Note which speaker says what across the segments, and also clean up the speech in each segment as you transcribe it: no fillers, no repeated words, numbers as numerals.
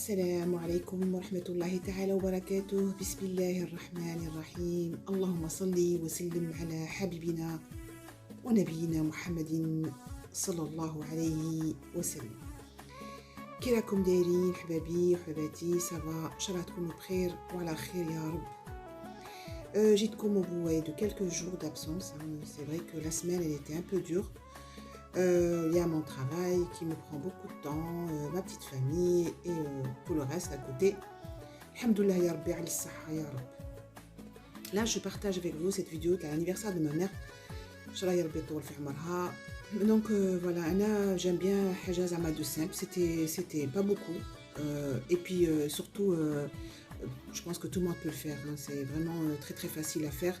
Speaker 1: السلام عليكم ورحمة الله تعالى وبركاته. بسم الله الرحمن الرحيم. اللهم صل وسلم على حبيبنا ونبينا محمد صلى الله عليه وسلم. كي راكم دايرين حبابي وحباباتي؟ سافا ان شاء الله تكونوا بخير وعلى خير يا رب. جيتكم au bout de quelques jours d'absence. C'est vrai que la semaine elle était un peu dure. Il y a mon travail qui me prend beaucoup de temps, ma petite famille et tout le reste à côté. Alhamdoulilah ya Rabbi ala as-sahha ya Rabbi. Là, je partage avec vous cette vidéo de l'anniversaire de ma mère. Inch'Allah ya Rabbi طول في عمرها. Donc voilà, j'aime bien حاجة زعما de simple, c'était pas beaucoup. Et puis surtout je pense que tout le monde peut le faire, hein. C'est vraiment très très facile à faire.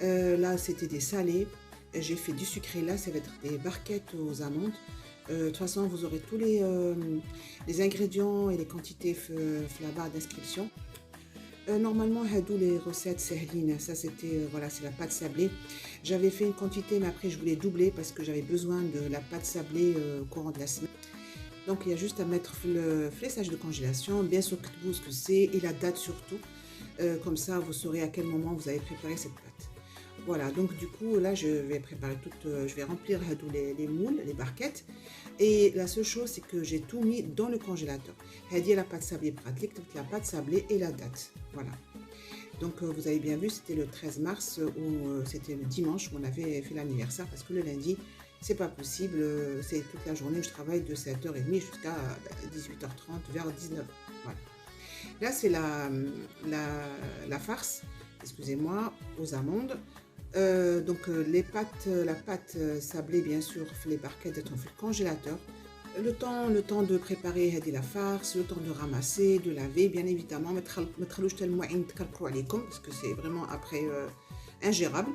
Speaker 1: Là, c'était des salés. J'ai fait du sucré, là ça va être des barquettes aux amandes. De toute façon, vous aurez tous les ingrédients et les quantités la barre d'inscription. Normalement, hadou les recettes sahline, ça c'était voilà, c'est la pâte sablée. J'avais fait une quantité, mais après je voulais doubler parce que j'avais besoin de la pâte sablée au courant de la semaine. Donc il y a juste à mettre le flessage de congélation, bien sûr que vous ce que c'est et la date surtout. Comme ça, vous saurez à quel moment vous avez préparé cette pâte. Voilà, donc du coup, là, je vais préparer je vais remplir les moules, les barquettes. Et la seule chose, c'est que j'ai tout mis dans le congélateur. Hadi la pâte sablée pratique, la pâte sablée et la date. Voilà. Donc, vous avez bien vu, c'était le 13 mars ou c'était le dimanche où on avait fait l'anniversaire parce que le lundi, c'est pas possible. C'est toute la journée où je travaille de 7h30 jusqu'à 18h30, vers 19h. Voilà. Là, c'est la farce, excusez-moi, aux amandes. Donc la pâte sablée bien sûr, les barquettes d'être fait le congélateur. Le temps de préparer la farce, le temps de ramasser, de laver, bien évidemment, parce que c'est vraiment après ingérable.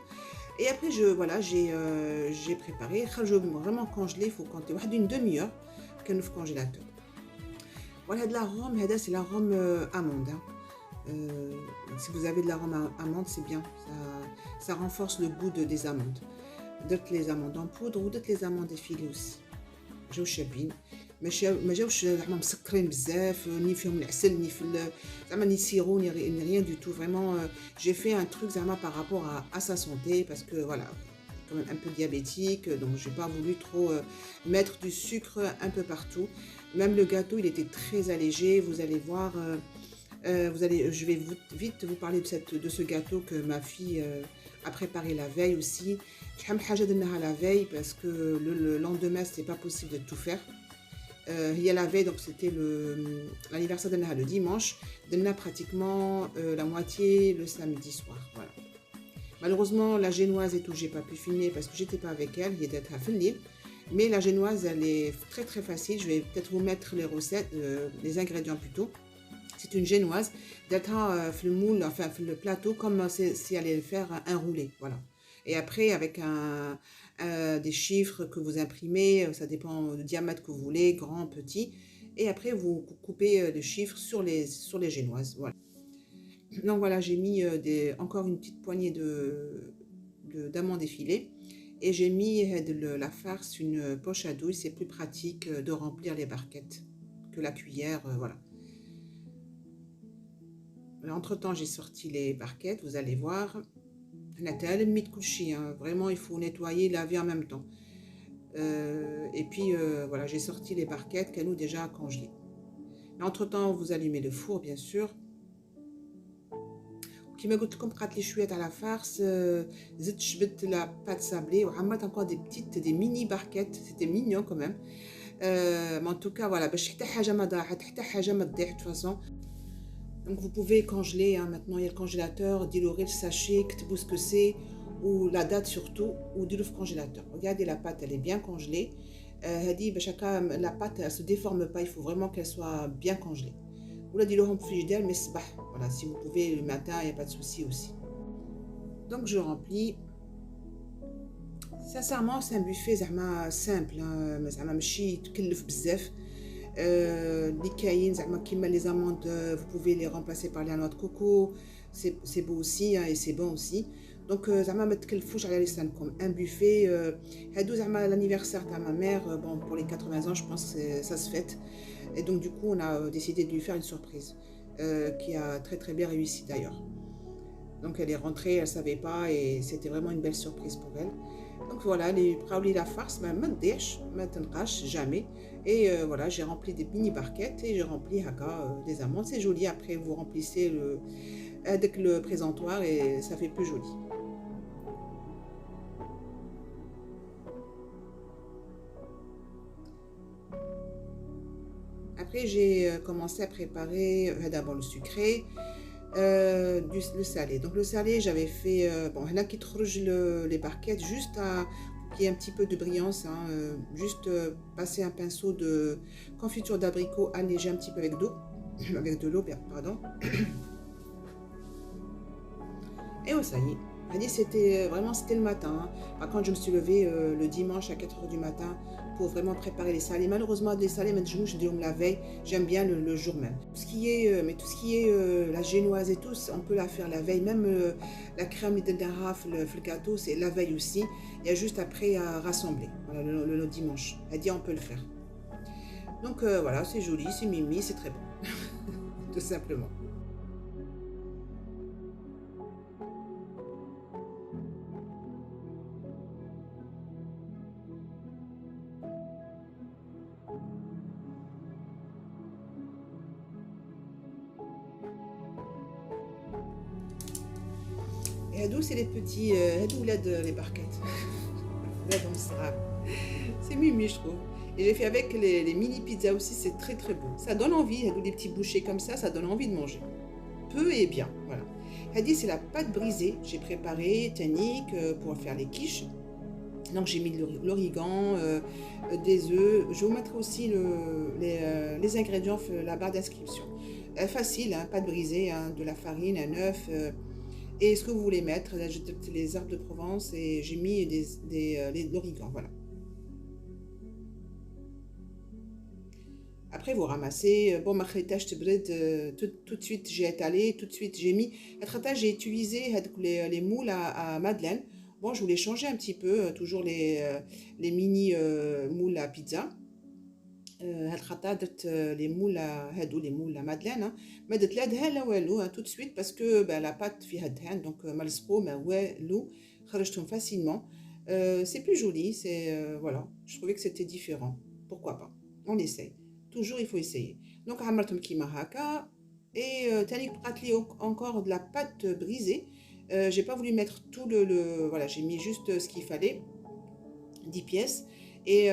Speaker 1: Et après j'ai préparé, vraiment congelé, il faut compter une demi-heure qu'elle nous congélateur. Voilà de l'arôme, c'est l'arôme amande. Si vous avez de l'arôme amande, c'est bien, ça renforce le goût des amandes. D'autres les amandes en poudre ou d'autres les amandes effilées aussi. جاو شابين ما جاوش زعما مسكرين بزاف ني فيهم العسل ني زعما ني سيرو ني rien du tout. Vraiment j'ai fait un truc زعما par rapport à sa santé parce que voilà, quand même un peu diabétique, donc j'ai pas voulu trop mettre du sucre un peu partout. Même le gâteau il était très allégé, vous allez voir. Je vais vite vous parler de ce gâteau que ma fille a préparé la veille aussi. Je la veille parce que le lendemain c'était pas possible de tout faire. Il y a la veille, donc c'était l'anniversaire de le dimanche. Donna pratiquement la moitié le samedi soir. Voilà. Malheureusement la génoise et tout j'ai pas pu filmer parce que j'étais pas avec elle. Il y a mais la génoise elle est très très facile. Je vais peut-être vous mettre les recettes, les ingrédients plutôt. C'est une génoise, d'être le moule, enfin le plateau, comme si elle allait faire un roulé, voilà. Et après, avec des chiffres que vous imprimez, ça dépend du diamètre que vous voulez, grand, petit. Et après, vous coupez les chiffres sur les génoises, voilà. Donc voilà, j'ai mis encore une petite poignée d'amandes effilées. Et j'ai mis de la farce, une poche à douille, c'est plus pratique de remplir les barquettes que la cuillère, voilà. Entre-temps, j'ai sorti les barquettes, vous allez voir. Vraiment, il faut nettoyer, laver en même temps. Et puis, voilà, j'ai sorti les barquettes qu'elle nous déjà congelées. Entre-temps, vous allumez le four, bien sûr. Qui m'a dit comme les chouettes à la farce, j'ai la pâte sablée, ou encore des mini barquettes, c'était mignon quand même. Mais en tout cas, voilà, de toute façon. Donc vous pouvez congeler, hein. Maintenant il y a le congélateur, diluer le sachet, ce que c'est, ou la date surtout, ou diluer le congélateur. Regardez, la pâte elle est bien congelée. La pâte elle se déforme pas, il faut vraiment qu'elle soit bien congelée. Ou la diluer en frigidaire, mais voilà, si vous pouvez le matin, il n'y a pas de souci aussi. Donc je remplis. Sincèrement c'est un buffet simple, زعما ماشي تكلف بزاف. Les caïnes, les amandes, vous pouvez les remplacer par la noix de coco, c'est beau aussi, hein, et c'est bon aussi. دونك زعما ما تكلفوش على لسانكم ان بوفي. هادو زعما l'anniversaire تاع ma mère, bon pour les 80 ans je pense que ça se fête, et donc du coup on a décidé de lui faire une surprise qui a très très bien réussi d'ailleurs. Donc elle est rentrée, elle savait pas, et c'était vraiment une belle surprise pour elle. Donc voilà, les praouli la farce, ما تضيعش ما تنقاش jamais. Et voilà, j'ai rempli des mini barquettes et j'ai rempli haka des amandes. C'est joli, après vous remplissez avec le présentoir et ça fait plus joli. Après j'ai commencé à préparer d'abord le sucré, le salé. Donc le salé, j'avais fait bon là qui تخرج les barquettes juste à qu'il y ait un petit peu de brillance, hein, juste passer un pinceau de confiture d'abricot allégé un petit peu avec d'eau, avec de l'eau, pardon. Et oh, ça y est. C'était vraiment c'était le matin, hein. Par contre, je me suis levée le dimanche à 4 h du matin pour vraiment préparer les salés. Malheureusement, des salés, je dis la veille, j'aime bien le jour même. Tout ce qui est, mais tout ce qui est la génoise et tout, on peut la faire la veille. Même la crème le gâteau, c'est la veille aussi. Il y a juste après à rassembler. Voilà, le dimanche. Elle dit on peut le faire. Donc voilà, c'est joli, c'est mimi, c'est très bon. Tout simplement. Et Hadou, c'est les petits, Hadou, les barquettes. Là, dans le strap. C'est mimi, je trouve. Et j'ai fait avec les mini pizzas aussi, c'est très très bon. Ça donne envie, Hadou, des petits bouchées comme ça donne envie de manger. Peu et bien, voilà. Hadi, c'est la pâte brisée. J'ai préparé tannique pour faire les quiches. Donc j'ai mis de l'origan, des œufs. Je vous mettrai aussi les ingrédients, la barre d'inscription. Facile, hein, pâte brisée, hein, de la farine, un œuf. Et ce que vous voulez mettre, là, j'ai les herbes de Provence et j'ai mis de l'origan, voilà. Après, vous ramassez. Bon, ma khaytache tout de suite, j'ai étalé, tout de suite, j'ai mis. J'ai utilisé les moules à madeleine. Bon, je voulais changer un petit peu, toujours les mini moules à pizza. Les moules à madeleine, hein. Mais tout de suite parce que la pâte fait donc malspo mais l'eau facilement. C'est plus joli, c'est voilà, je trouvais que c'était différent. Pourquoi pas, on essaye, toujours il faut essayer. Donc عملتهم كيما هكا. Et تاني بقات لي encore de la pâte brisée. J'ai pas voulu mettre tout voilà, j'ai mis juste ce qu'il fallait, 10 pièces. Et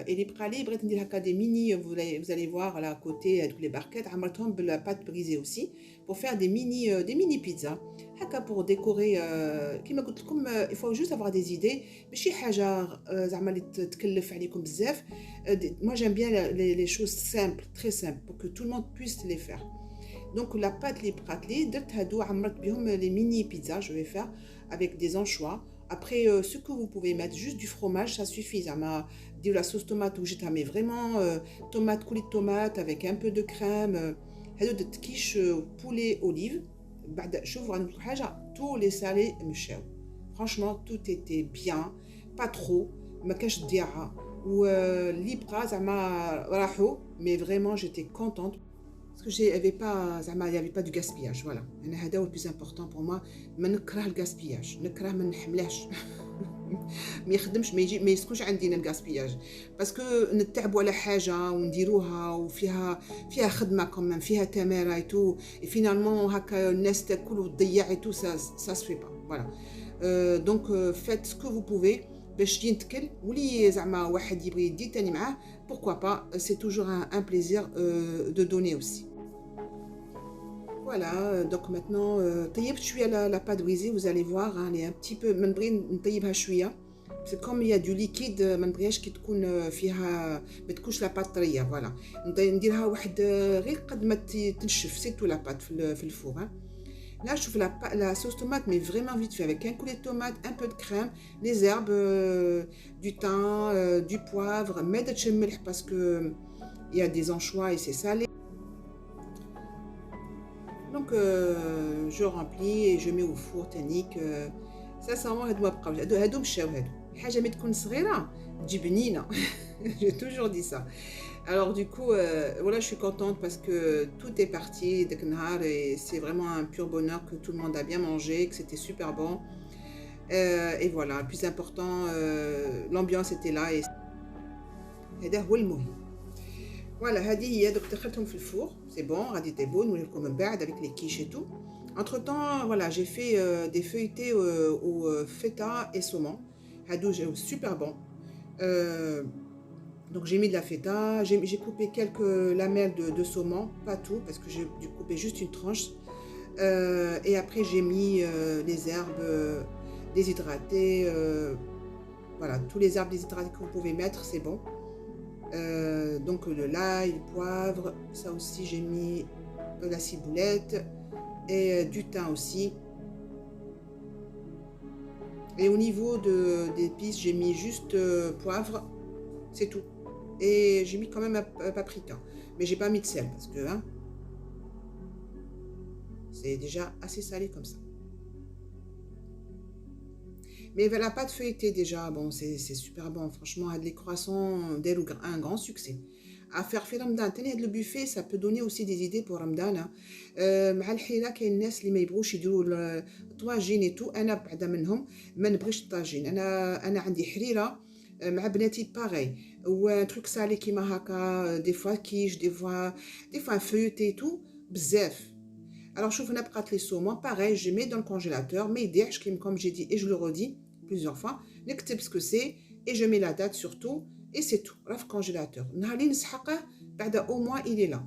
Speaker 1: les pralés, des mini, vous allez voir là à côté, toutes les barquettes, de la pâte brisée aussi, pour faire des mini pizzas. Pour décorer, il faut juste avoir des idées. Moi j'aime bien les choses simples, très simples, pour que tout le monde puisse les faire. Donc la pâte, les pralés, les mini pizzas, je vais faire avec des anchois. Après, ce que vous pouvez mettre, juste du fromage, ça suffit. Ça m'a dit la sauce tomate où j'ai mis vraiment tomate, coulis de tomate avec un peu de crème. De quiche poulet olive. Tous les salés مشاو. Franchement, tout était bien, pas trop. ما كاش ضياعة واللي بقى زعما راحوا, mais vraiment j'étais contente. Parce que il n'y avait pas de gaspillage, voilà. C'est le plus important pour moi. Je نكره le gaspillage, نكره ما نحملهش. ما يخدمش, ما يسكنش عندنا الغاسبياج, باسكو نتعبوا على حاجه ونديروها وفيها خدمه كمان, فيها تماره ايتو, et finalement هكا الناس تاكل وتضيع ايتو, ça se fait pas, voilà. Donc faites ce que vous pouvez باش ينتكل, ولي زعما واحد يبغي يدي تاني معاه, pourquoi pas, c'est toujours un plaisir de donner aussi. Voilà, donc maintenant, طيبت شوية la pâte brisée, vous allez voir, hein, elle est un petit peu, ما نبغي نطيبها شوية. C'est comme il y a du liquide, ما نبغيهاش كي تكون فيها, ما تكونش la pâte طرية, voilà. نديرها واحد غير قد ما تنشف, c'est tout la pâte في الفور, hein. Là, je trouve la sauce tomate, mais vraiment vite fait, avec un coulis de tomate, un peu de crème, les herbes, du thym, du poivre, mais de milk parce que il y a des anchois et c'est salé. Donc, je remplis et je mets au four tannique. sincèrement هادو ما بقاوش هادو مشاو هادو الحاجه ملي تكون صغيره تجي بنينه j'ai toujours dit ça alors du coup voilà je suis contente parce que tout est parti داك النهار et c'est vraiment un pur bonheur que tout le monde a bien mangé que c'était super bon et voilà le plus important l'ambiance était là et هذا هو المهم فوالا هذه هي دوك دخلتهم في الفور سي بون غادي يطيبوا نوري لكم من بعد avec les quiches et tout entre temps voilà j'ai fait des feuilletés au feta et saumon هادو جاو super bon donc j'ai mis de la feta j'ai coupé quelques lamelles de saumon pas tout parce que j'ai dû couper juste une tranche et après j'ai mis les herbes déshydratées voilà tous les herbes déshydratés que vous pouvez mettre c'est bon donc de l'ail, du poivre, ça aussi j'ai mis de la ciboulette et du thym aussi. Et au niveau des épices, j'ai mis juste poivre, c'est tout. Et j'ai mis quand même un paprika, mais j'ai pas mis de sel parce que hein, c'est déjà assez salé comme ça. Mais la pâte feuilletée déjà, bon, c'est super bon. Franchement, les croissants, un grand succès. À faire Ramadan, tenez le buffet, ça peut donner aussi des idées pour Ramadan. مع الحيرة كاين الناس اللي ما يبغوش يديروا الطواجين et tout. أنا بعدا منهم ما نبغيش الطاجين. أنا عندي حريرة مع بناتي باغي و truc salé كيما هكا des fois quiche, des fois feuilleté et tout بزاف. Alors شوف هنا بقات لي saumon pareil, je mets dans le congélateur ما يضيعش comme j'ai dit et je le redis plusieurs fois نكتب ce que c'est et je mets la date surtout et c'est tout راه في الكونجيلاتور نهار اللي نسحقه بعد au moins il est là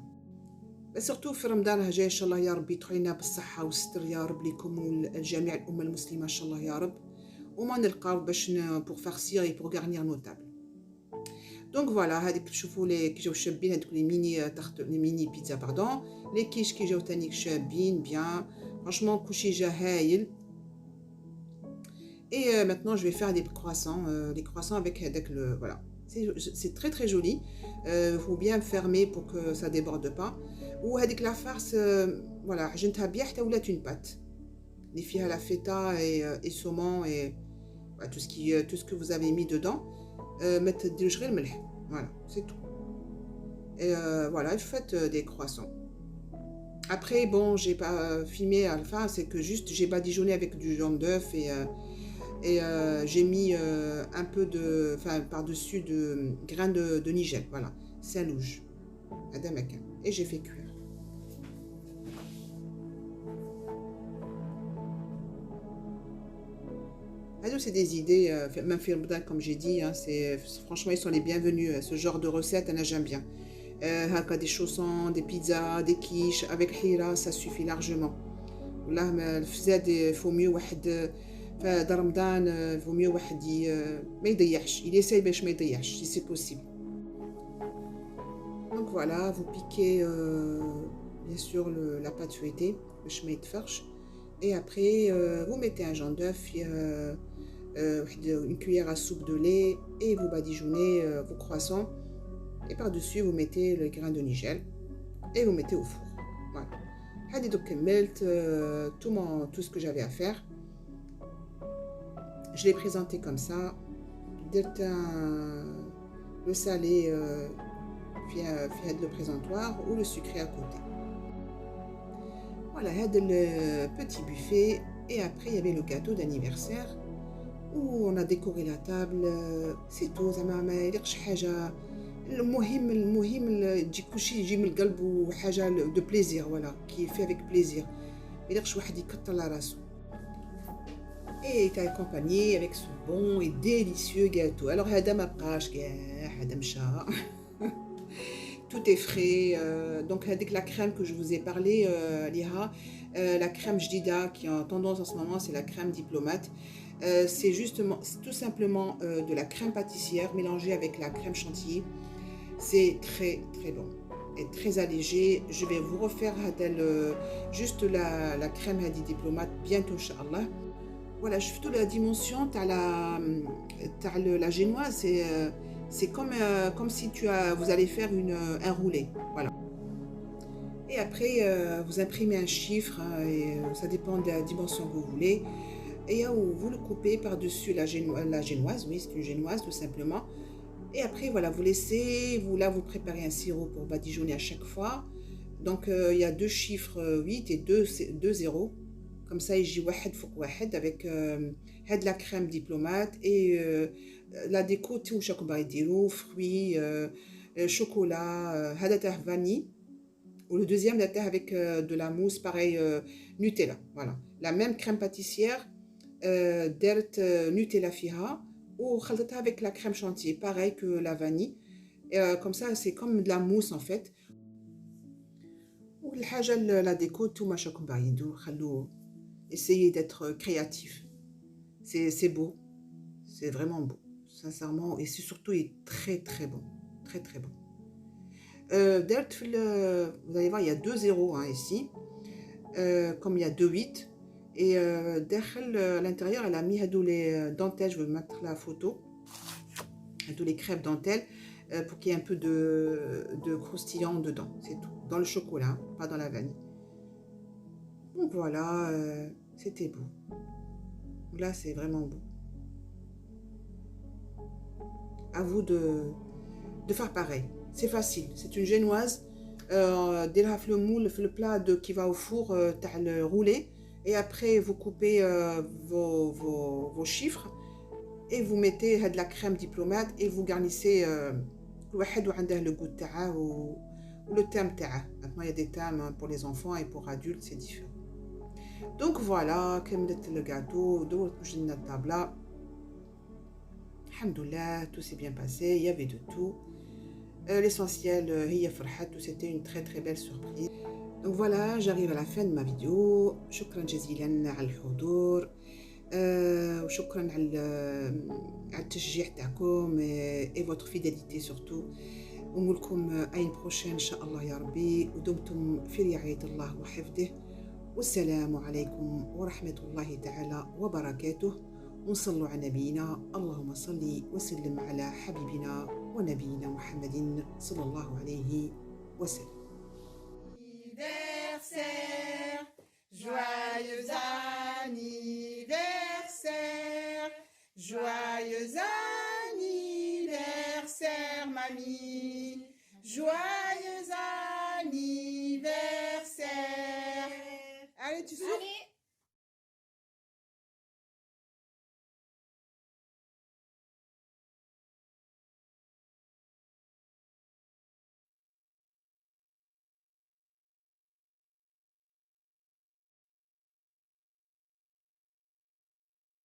Speaker 1: surtout في رمضان جاي ان شاء الله يا ربي يدخلنا بالصحه والستر يا رب لكم والجميع الامه المسلمه ان شاء الله يا رب وما نلقاو باش pour farcir et pour garnir nos tables donc voilà هذيك تشوفوا لي كي جاو شابين هذوك لي ميني بيتزا باردون لي كيش كي جاو تانيك شابين بيان franchement كلشي جا هايل. Et maintenant, je vais faire des croissants avec le voilà. C'est très très joli. Faut bien fermer pour que ça déborde pas. Ou avec la farce, voilà, عجنتها بيا حتى ولات une pâte. اللي فيها la feta et saumon et voilà, tout ce que vous avez mis dedans. ما تديروش غير الملح. Voilà, c'est tout. Et voilà, je fais des croissants. Après, bon, j'ai pas filmé à la fin, c'est que juste j'ai badigeonné avec du jaune d'œuf et j'ai mis un peu par-dessus de grains de nigel, voilà, salouge, et j'ai fait cuire. Alors, c'est des idées, même Ramadan, comme j'ai dit, hein, franchement, ils sont les bienvenus. Ce genre de recette, j'aime bien. Des chaussons, des pizzas, des quiches, avec hira, ça suffit largement. Là, il faut mieux فهذا رمضان vaut mieux واحد ما يضيعش il essaye باش ما يضيعش si c'est possible. Donc voilà, vous piquez bien sûr la pâte feuilletée باش ما يتفرش et après vous mettez un jaune d'œuf une cuillère à soupe de lait et vous badigeonnez vos croissants et par-dessus vous mettez le grain de nigel et vous mettez au four. Voilà. هذه دوك كملت tout ce que j'avais à faire. Je l'ai présenté comme ça. Le salé fait le présentoir ou le sucré à côté. Voilà, le petit buffet. Et après, il y avait le gâteau d'anniversaire où on a décoré la table. C'est tout. Ça m'a يرقش حاجة. المهم تجي كلشي يجي من القلب وحاجة de plaisir, voilà, qui est fait avec plaisir. يرقش واحد يكتر على راسو. Et est accompagné avec ce bon et délicieux gâteau. Alors, هذا ما بقاش كاع هذا مشى. Tout est frais. Donc, avec la crème que je vous ai parlé, la crème Jdida qui est en tendance en ce moment, c'est la crème diplomate. C'est tout simplement de la crème pâtissière mélangée avec la crème chantilly. C'est très très bon et très allégé. Je vais vous refaire juste la crème diplomate bientôt, Inch'Allah. Voilà, je fais toute la dimension, la génoise, c'est comme si vous allez faire un roulé, voilà. Et après, vous imprimez un chiffre, et ça dépend de la dimension que vous voulez. Et vous le coupez par-dessus la génoise, oui, c'est une génoise tout simplement. Et après, voilà, vous laissez, vous préparez un sirop pour badigeonner à chaque fois. Donc, il y a deux chiffres 8 et deux zéros. Comme ça, يجي واحد فوق واحد avec هاد la crème diplomate et la déco tout واش راكم باغي ديروا fruits, chocolat, هذا تاع vanille. Ou le deuxième, la terre avec de la mousse, pareil, Nutella. Voilà. La même crème pâtissière, دارت Nutella فيها وخلطتها avec la crème chantilly, pareil que la vanille. Comme ça, c'est comme de la mousse en fait. والحاجة la déco, tout ما شاكم باغيين ديروا خلوا. Essayez d'être créatif. C'est beau. C'est vraiment beau. Sincèrement. Et c'est surtout il est très très bon. Très très bon. Vous allez voir, il y a deux zéros hein, ici. Comme il y a deux 8. Et à l'intérieur, elle a mis les dentelles. Je vais mettre la photo. Tous les crêpes dentelles pour qu'il y ait un peu de croustillant dedans. C'est tout. Dans le chocolat, pas dans la vanille. Donc voilà, c'était beau. Là, c'est vraiment beau. À vous de faire pareil. C'est facile. C'est une génoise. ديرها في المول في البلا qui va au four تاع le roulé. Et après, vous coupez vos chiffres et vous mettez de la crème diplomate et vous garnissez كل واحد وعنده le goût تاعه و le thème تاعه. Maintenant, il y a des thèmes pour les enfants et pour adultes, c'est différent. Donc voilà, كملت le gâteau, دورت وجدنا الطابلة. Alhamdoulilah, tout s'est bien passé, il y avait de tout. L'essentiel, هي فرحت, c'était une très très belle surprise. Donc voilà, j'arrive à la fin de ma vidéo. شكرا جزيلا على الحضور وشكرا على التشجيع تاعكم et votre fidélité surtout. ونقولكم أي prochaine إن شاء الله يا ربي ودمتم في رعاية الله وحفظه. والسلام عليكم ورحمة الله تعالى وبركاته. ونصلوا على نبينا اللهم صل وسلم على حبيبنا ونبينا محمد صلى الله عليه وسلم.
Speaker 2: Anniversaire, joyeux anniversaire, joyeux anniversaire mamie, joyeux anniversaire. Allez, tu souffles.